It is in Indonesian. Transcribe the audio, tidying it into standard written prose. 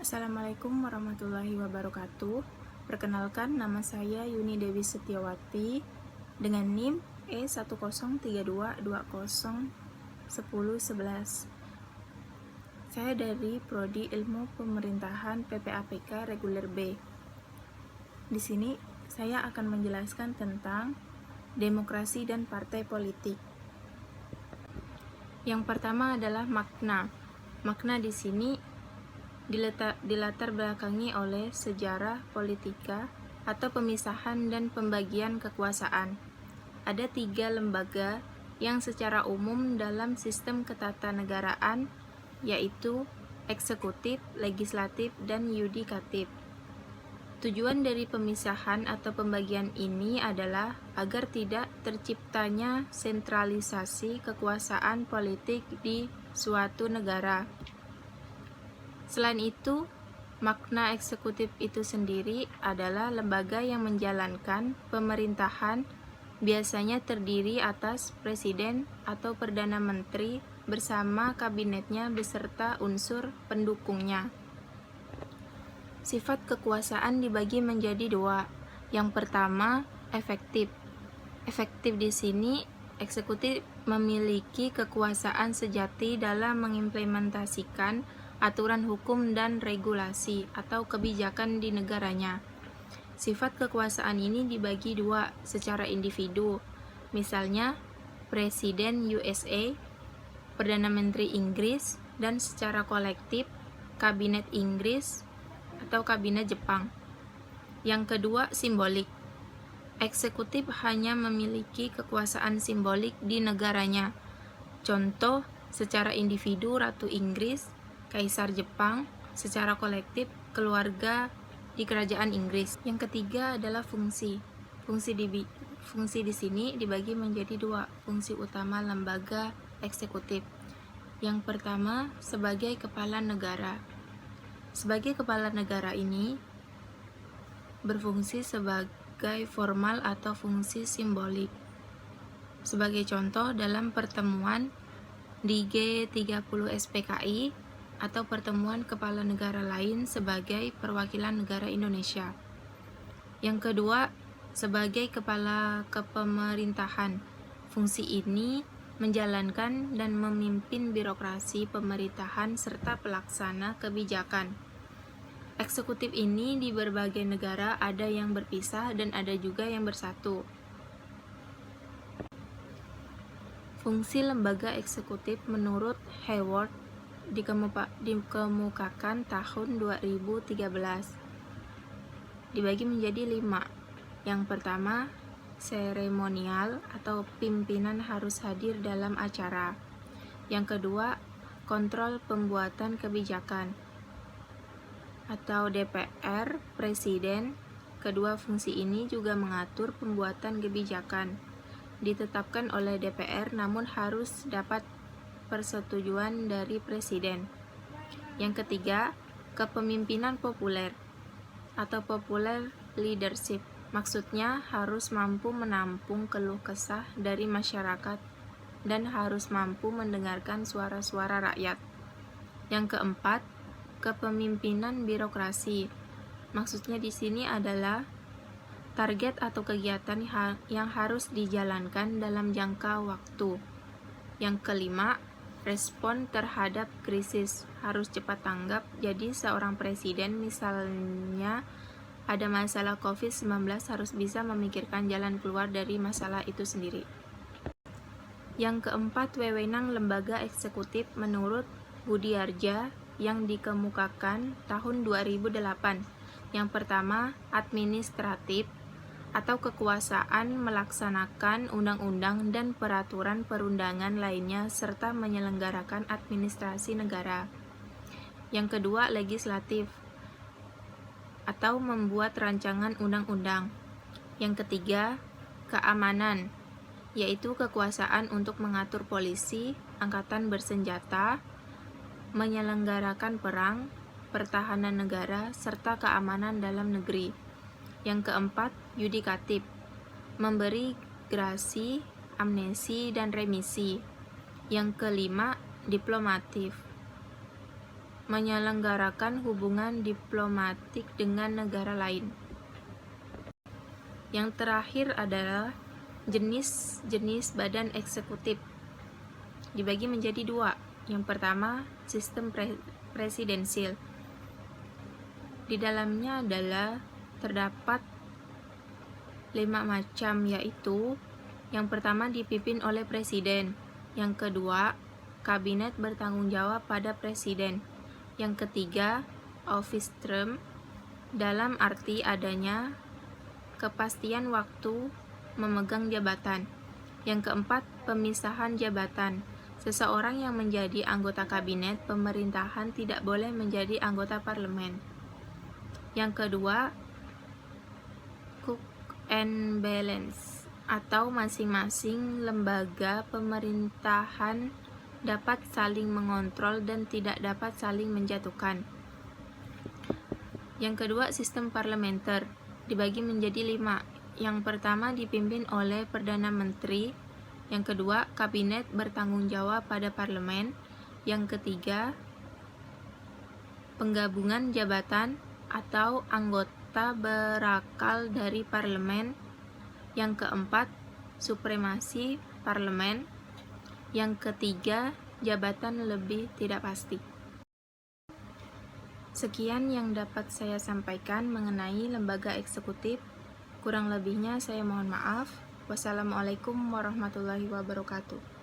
Assalamualaikum warahmatullahi wabarakatuh. Perkenalkan, nama saya Yuni Dewi Setiawati dengan NIM E10322011011. Saya dari Prodi Ilmu Pemerintahan PPAPK Reguler B. Di sini saya akan menjelaskan tentang demokrasi dan partai politik. Yang pertama adalah makna. Makna di sini dilatar belakangi oleh sejarah politika atau pemisahan dan pembagian kekuasaan. Ada 3 lembaga yang secara umum dalam sistem ketatanegaraan, yaitu eksekutif, legislatif, dan yudikatif. Tujuan dari pemisahan atau pembagian ini adalah agar tidak terciptanya sentralisasi kekuasaan politik di suatu negara. Selain itu, makna eksekutif itu sendiri adalah lembaga yang menjalankan pemerintahan, biasanya terdiri atas presiden atau perdana menteri bersama kabinetnya beserta unsur pendukungnya. Sifat kekuasaan dibagi menjadi 2. Yang pertama, efektif. Efektif di sini, eksekutif memiliki kekuasaan sejati dalam mengimplementasikan aturan hukum dan regulasi atau kebijakan di negaranya. Sifat kekuasaan ini dibagi 2 secara individu, misalnya Presiden USA, Perdana Menteri Inggris, dan secara kolektif Kabinet Inggris atau Kabinet Jepang. Yang kedua, simbolik. Eksekutif hanya memiliki kekuasaan simbolik di negaranya. Contoh, secara individu Ratu Inggris, Kaisar Jepang, secara kolektif keluarga di kerajaan Inggris. Yang ketiga adalah fungsi. Fungsi di sini dibagi menjadi 2 fungsi utama lembaga eksekutif. Yang pertama, sebagai kepala negara. Sebagai kepala negara ini berfungsi sebagai formal atau fungsi simbolik. Sebagai contoh, dalam pertemuan di G30 SPKI atau pertemuan kepala negara lain sebagai perwakilan negara Indonesia. Yang kedua, sebagai kepala kepemerintahan. Fungsi ini menjalankan dan memimpin birokrasi pemerintahan serta pelaksana kebijakan. Eksekutif ini di berbagai negara ada yang berpisah dan ada juga yang bersatu. Fungsi lembaga eksekutif menurut Hayward dikemukakan tahun 2013. Dibagi menjadi 5. Yang pertama, seremonial atau pimpinan harus hadir dalam acara. Yang kedua, kontrol pembuatan kebijakan atau DPR Presiden. Kedua fungsi ini juga mengatur pembuatan kebijakan ditetapkan oleh DPR namun harus dapat persetujuan dari Presiden. Yang ketiga, kepemimpinan populer atau popular leadership. Maksudnya harus mampu menampung keluh kesah dari masyarakat dan harus mampu mendengarkan suara-suara rakyat. Yang keempat, kepemimpinan birokrasi. Maksudnya di sini adalah target atau kegiatan yang harus dijalankan dalam jangka waktu. Yang kelima, respon terhadap krisis. Harus cepat tanggap. Jadi seorang presiden misalnya ada masalah COVID-19 harus bisa memikirkan jalan keluar dari masalah itu sendiri. Yang keempat, wewenang lembaga eksekutif menurut Budiarja yang dikemukakan tahun 2008. Yang pertama, administratif atau kekuasaan melaksanakan undang-undang dan peraturan perundangan lainnya serta menyelenggarakan administrasi negara. Yang kedua, legislatif atau membuat rancangan undang-undang. Yang ketiga, keamanan, yaitu kekuasaan untuk mengatur polisi, angkatan bersenjata, menyelenggarakan perang, pertahanan negara, serta keamanan dalam negeri. Yang keempat, yudikatif, memberi grasi, amnesti, dan remisi. Yang kelima, diplomatif, menyelenggarakan hubungan diplomatik dengan negara lain. Yang terakhir adalah jenis-jenis badan eksekutif. Dibagi menjadi dua. Yang pertama, sistem presidensil. Di dalamnya terdapat 5 macam, yaitu yang pertama dipimpin oleh presiden, yang kedua kabinet bertanggung jawab pada presiden, yang ketiga office term dalam arti adanya kepastian waktu memegang jabatan, yang keempat pemisahan jabatan. Seseorang yang menjadi anggota kabinet pemerintahan tidak boleh menjadi anggota parlemen. Yang kedua, check and balance, atau masing-masing lembaga pemerintahan dapat saling mengontrol dan tidak dapat saling menjatuhkan. Yang kedua, sistem parlementer dibagi menjadi 5. Yang pertama dipimpin oleh Perdana Menteri, yang kedua kabinet bertanggung jawab pada parlemen, yang ketiga penggabungan jabatan atau anggota berakal dari parlemen, yang keempat supremasi parlemen, yang ketiga jabatan lebih tidak pasti. Sekian yang dapat saya sampaikan mengenai lembaga eksekutif. Kurang lebihnya saya mohon maaf. Wassalamualaikum warahmatullahi wabarakatuh.